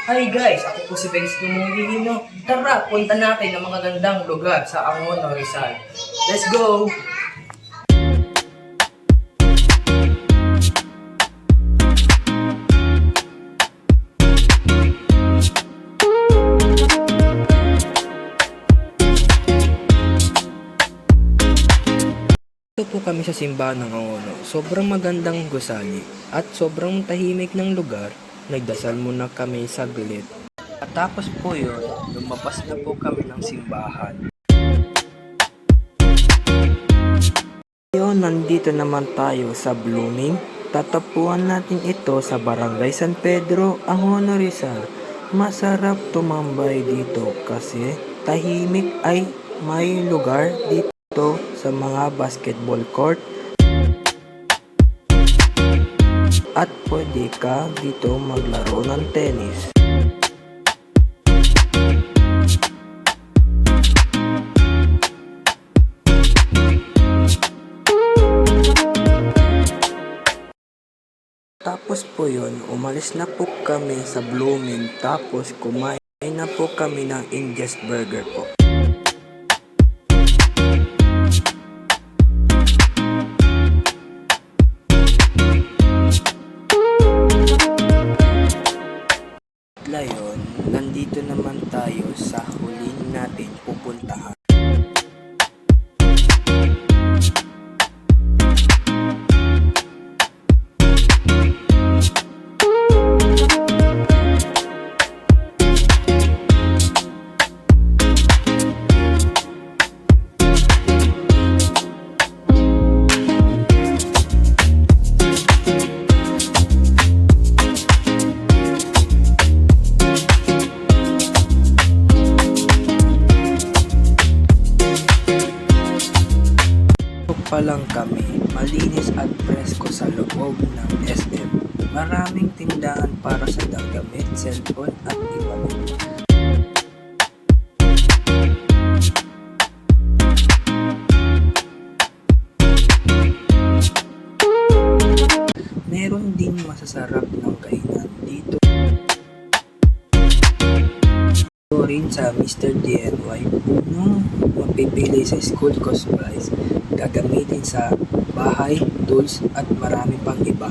Hi guys, ako po si Benz Dumungilino. Tara, punta natin ang mga gandang lugar sa Angono, Rizal. Let's go! Ito po kami sa simbahan ng Angono. Sobrang magandang gusali at sobrang tahimik ng lugar. Nagdasal muna kami saglit. At tapos po yun, lumabas na po kami ng simbahan. Ngayon, nandito naman tayo sa Blooming. Tatapuan natin ito sa Barangay San Pedro, Angono, Rizal. Masarap tumambay dito kasi tahimik ay may lugar dito sa mga basketball court at pwede ka dito maglaro ng tennis. Tapos po yun, umalis na po kami sa Blooming tapos kumain na po kami ng India's Burger po. Ngayon, nandito naman tayo sa huli natin pupuntahan. Pa lang kami, malinis at presko sa loob ng SM. Maraming tindahan para sa damit, cellphone at iba pa. Meron din masasarap ng kainan dito. Ito rin sa Mr. DIY no, mapipili sa school supplies, gagamitin sa bahay, tools at marami pang iba.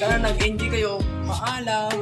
Sana nag-enjoy kayo. Paalam!